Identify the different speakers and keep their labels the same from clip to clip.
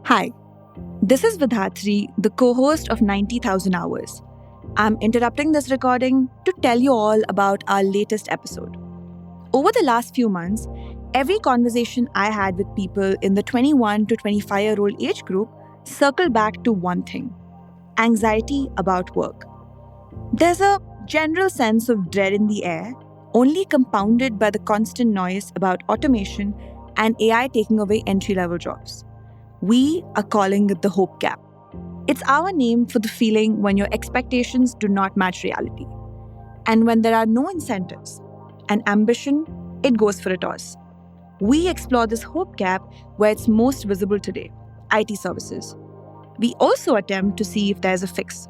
Speaker 1: Hi, this is Vidhatri, the co host of 90,000 Hours. I'm interrupting this recording to tell you all about our latest episode. Over the last few months, every conversation I had with people in the 21 to 25-year-old age group circled back to one thing: anxiety about work. There's a general sense of dread in the air, only compounded by the constant noise about automation and AI taking away entry level jobs. We are calling it the hope gap. It's our name for the feeling when your expectations do not match reality. And when there are no incentives and ambition, it goes for a toss. We explore this hope gap where it's most visible today: IT services. We also attempt to see if there's a fix.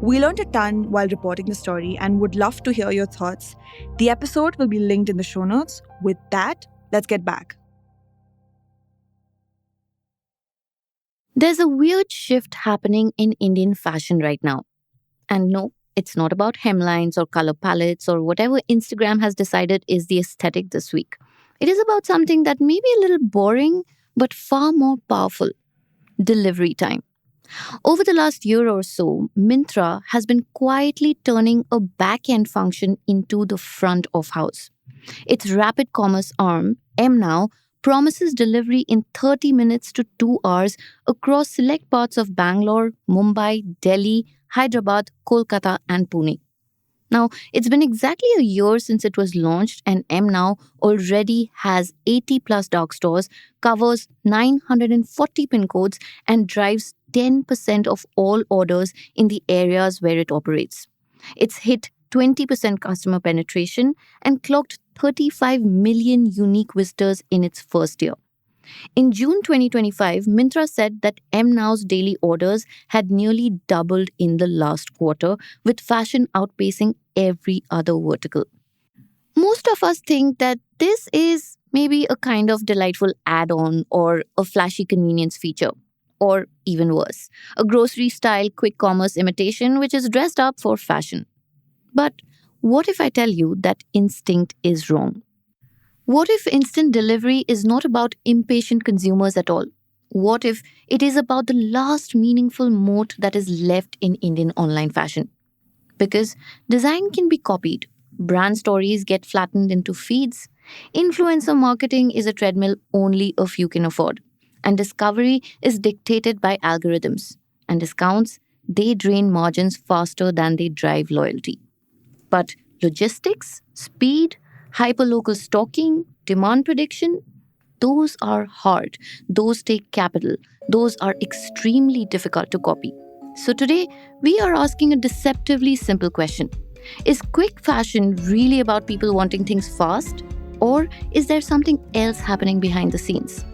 Speaker 1: We learned a ton while reporting the story and would love to hear your thoughts. The episode will be linked in the show notes. With that, let's get back.
Speaker 2: There's a weird shift happening in Indian fashion right now. And no, it's not about hemlines or color palettes or whatever Instagram has decided is the aesthetic this week. It is about something that may be a little boring, but far more powerful: delivery time. Over the last year or so, Myntra has been quietly turning a back end function into the front of house. Its rapid commerce arm, MNow, promises delivery in 30 minutes to 2 hours across select parts of Bangalore, Mumbai, Delhi, Hyderabad, Kolkata, and Pune. Now, it's been exactly a year since it was launched, and MNow already has 80 plus dark stores, covers 940 pin codes, and drives 10% of all orders in the areas where it operates. It's hit 20% customer penetration and clocked 35 million unique visitors in its first year. In June 2025, Myntra said that MNow's daily orders had nearly doubled in the last quarter, with fashion outpacing every other vertical. Most of us think that this is maybe a kind of delightful add on or a flashy convenience feature. Or even worse, a grocery style quick commerce imitation which is dressed up for fashion. But what if I tell you that instinct is wrong? What if instant delivery is not about impatient consumers at all? What if it is about the last meaningful moat that is left in Indian online fashion? Because design can be copied, brand stories get flattened into feeds, influencer marketing is a treadmill only a few can afford, and discovery is dictated by algorithms. And discounts, they drain margins faster than they drive loyalty. But logistics, speed, hyperlocal stocking, demand prediction, those are hard. Those take capital. Those are extremely difficult to copy. So today, we are asking a deceptively simple question: is quick fashion really about people wanting things fast? Or is there something else happening behind the scenes?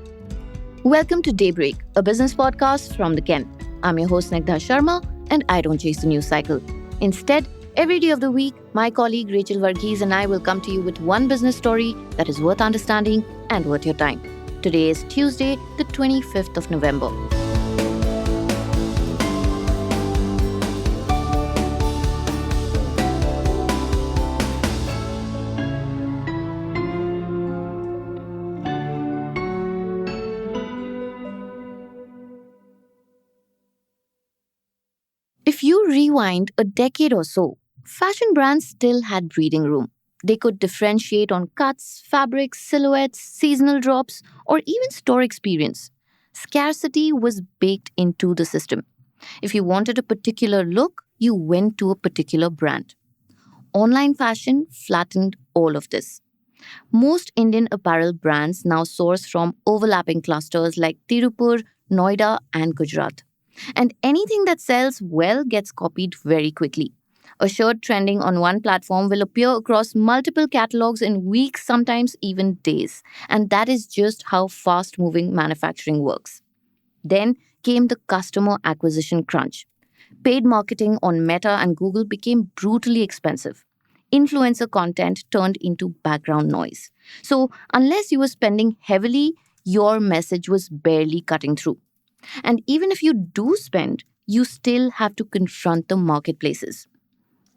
Speaker 2: Welcome to Daybreak, a business podcast from the Ken. I'm your host Snigdha Sharma, and I don't chase the news cycle. Instead, every day of the week, my colleague Rachel Varghese and I will come to you with one business story that is worth understanding and worth your time. Today is Tuesday, the 25th of November. If you rewind a decade or so, fashion brands still had breathing room. They could differentiate on cuts, fabrics, silhouettes, seasonal drops, or even store experience. Scarcity was baked into the system. If you wanted a particular look, you went to a particular brand. Online fashion flattened all of this. Most Indian apparel brands now source from overlapping clusters like Tirupur, Noida, and Gujarat. And anything that sells well gets copied very quickly. A shirt trending on one platform will appear across multiple catalogs in weeks, sometimes even days. And that is just how fast moving manufacturing works. Then came the customer acquisition crunch. Paid marketing on Meta and Google became brutally expensive. Influencer content turned into background noise. So, unless you were spending heavily, your message was barely cutting through. And even if you do spend, you still have to confront the marketplaces.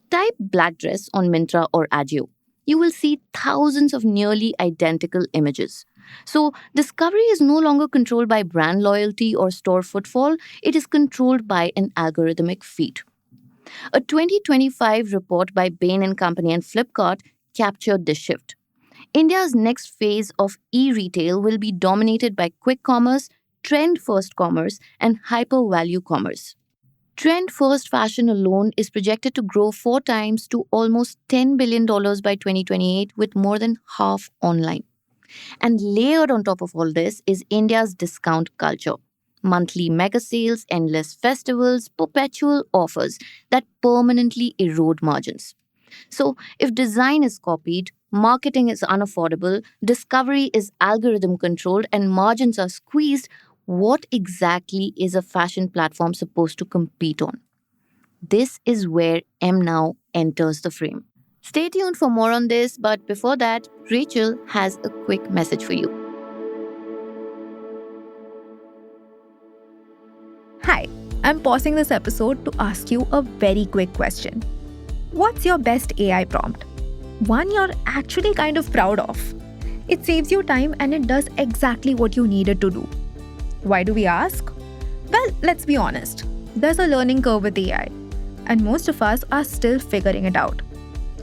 Speaker 2: Type black dress on Myntra or Ajio. You will see thousands of nearly identical images. So, discovery is no longer controlled by brand loyalty or store footfall, it is controlled by an algorithmic feed. A 2025 report by Bain and Company and Flipkart captured this shift. India's next phase of e-retail will be dominated by quick commerce, trend-first commerce, and hyper-value commerce. Trend-first fashion alone is projected to grow 4 times to almost $10 billion by 2028 with more than half online. And layered on top of all this is India's discount culture. Monthly mega sales, endless festivals, perpetual offers that permanently erode margins. So, if design is copied, marketing is unaffordable, discovery is algorithm controlled, and margins are squeezed, what exactly is a fashion platform supposed to compete on? This is where MNow enters the frame. Stay tuned for more on this, but before that, Rachel has a quick message for you.
Speaker 3: Hi, I'm pausing this episode to ask you a very quick question. What's your best AI prompt? One you're actually kind of proud of. It saves you time and it does exactly what you need it to do. Why do we ask? Well, let's be honest. There's a learning curve with AI, and most of us are still figuring it out.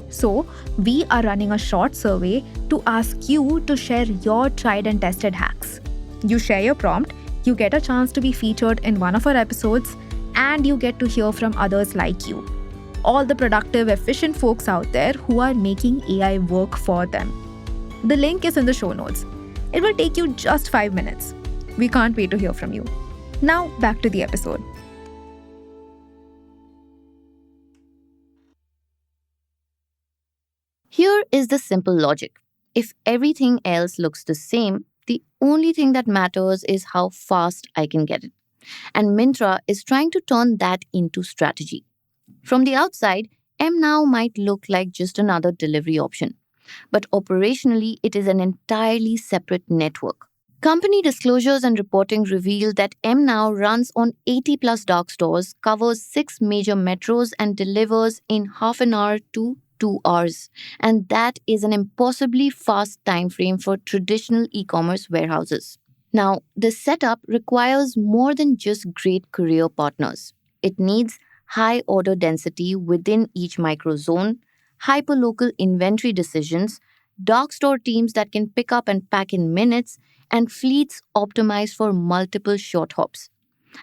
Speaker 3: So, we are running a short survey to ask you to share your tried and tested hacks. You share your prompt, you get a chance to be featured in one of our episodes, and you get to hear from others like you. All the productive, efficient folks out there who are making AI work for them. The link is in the show notes. It will take you just 5 minutes. We can't wait to hear from you. Now, back to the episode.
Speaker 2: Here is the simple logic. If everything else looks the same, the only thing that matters is how fast I can get it. And Myntra is trying to turn that into strategy. From the outside, MNow might look like just another delivery option. But operationally, it is an entirely separate network. Company disclosures and reporting reveal that MNow runs on 80 plus dark stores, covers 6 major metros, and delivers in half an hour to 2 hours. And that is an impossibly fast time frame for traditional e commerce warehouses. Now, this setup requires more than just great career partners. It needs high order density within each microzone, hyperlocal inventory decisions, dark store teams that can pick up and pack in minutes, and fleets optimized for multiple short hops.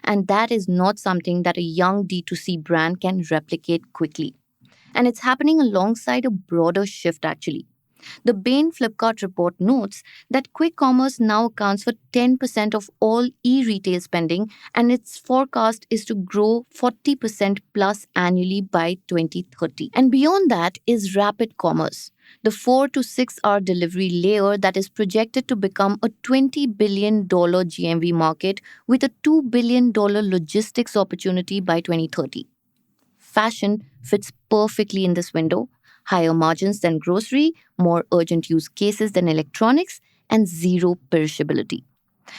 Speaker 2: And that is not something that a young D2C brand can replicate quickly. And it's happening alongside a broader shift actually. The Bain Flipkart report notes that quick commerce now accounts for 10% of all e retail spending, and its forecast is to grow 40% plus annually by 2030. And beyond that is rapid commerce, the 4 to 6 hour delivery layer that is projected to become a $20 billion GMV market with a $2 billion logistics opportunity by 2030. Fashion fits perfectly in this window. Higher margins than grocery, more urgent use cases than electronics, and zero perishability.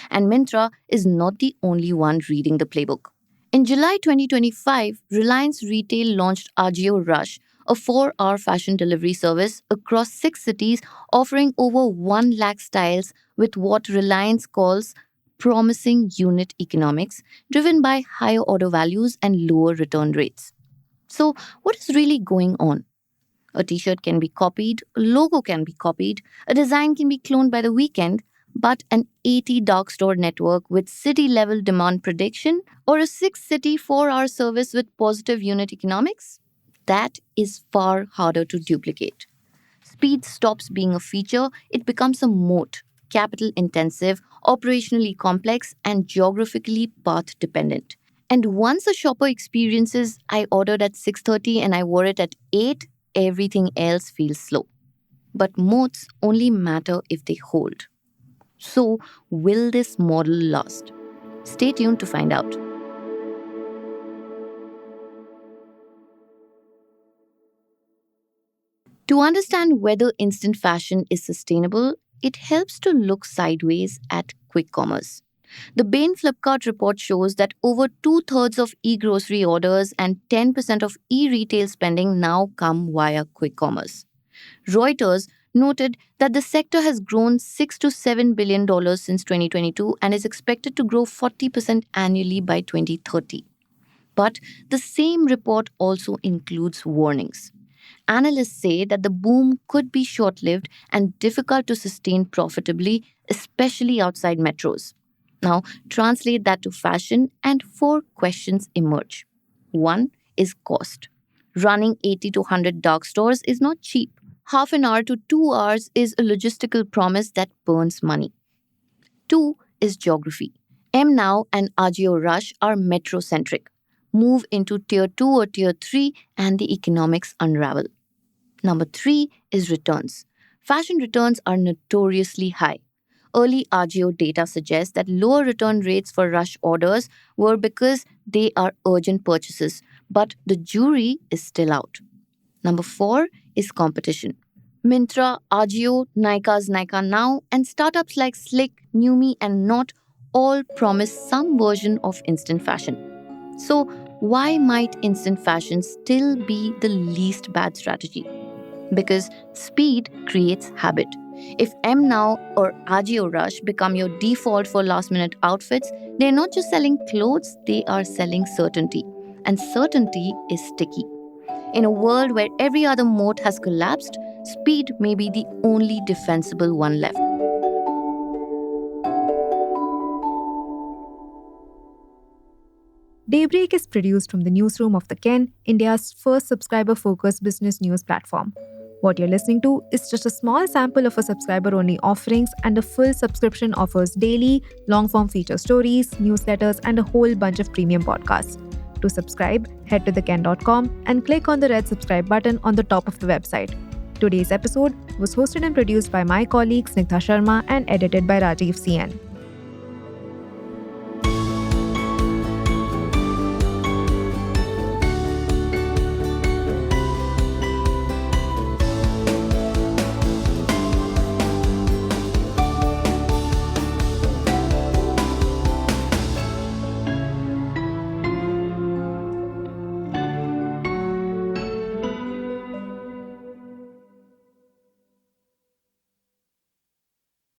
Speaker 2: And Myntra is not the only one reading the playbook. In July 2025, Reliance Retail launched Ajio Rush, a 4-hour fashion delivery service across 6 cities offering over 1 lakh styles with what Reliance calls promising unit economics, driven by higher order values and lower return rates. So, what is really going on? A t shirt can be copied, a logo can be copied, a design can be cloned by the weekend, but an 80 dark store network with city level demand prediction or a 6 city 4-hour service with positive unit economics? That is far harder to duplicate. Speed stops being a feature, it becomes a moat, capital intensive, operationally complex, and geographically path dependent. And once a shopper experiences, I ordered at 6:30 and I wore it at 8, everything else feels slow. But moats only matter if they hold. So, will this model last? Stay tuned to find out. To understand whether instant fashion is sustainable, it helps to look sideways at quick commerce. The Bain Flipkart report shows that over 2/3 of e grocery orders and 10% of e retail spending now come via quick commerce. Reuters noted that the sector has grown $6 to $7 billion since 2022 and is expected to grow 40% annually by 2030. But the same report also includes warnings. Analysts say that the boom could be short lived and difficult to sustain profitably, especially outside metros. Now, translate that to fashion, and four questions emerge. One is cost. Running 80 to 100 dark stores is not cheap. Half an hour to 2 hours is a logistical promise that burns money. Two is geography. Now and Ajio Rush are metro centric. Move into tier 2 or tier 3 and the economics unravel. Number three is returns. Fashion returns are notoriously high. Early Ajio data suggests that lower return rates for rush orders were because they are urgent purchases, but the jury is still out. Number four is competition. Myntra, Ajio, Nykaa's Nykaa Now, and startups like Slick, Numi, and Not all promise some version of instant fashion. So, why might instant fashion still be the least bad strategy? Because speed creates habit. If Now or Ajio Rush become your default for last minute outfits, they're not just selling clothes, they are selling certainty. And certainty is sticky. In a world where every other moat has collapsed, speed may be the only defensible one left.
Speaker 3: Daybreak is produced from the newsroom of The Ken, India's first subscriber-focused business news platform. What you're listening to is just a small sample of our subscriber-only offerings, and a full subscription offers daily, long-form feature stories, newsletters, and a whole bunch of premium podcasts. To subscribe, head to theken.com and click on the red subscribe button on the top of the website. Today's episode was hosted and produced by my colleague Snigdha Sharma and edited by Rajiv CN.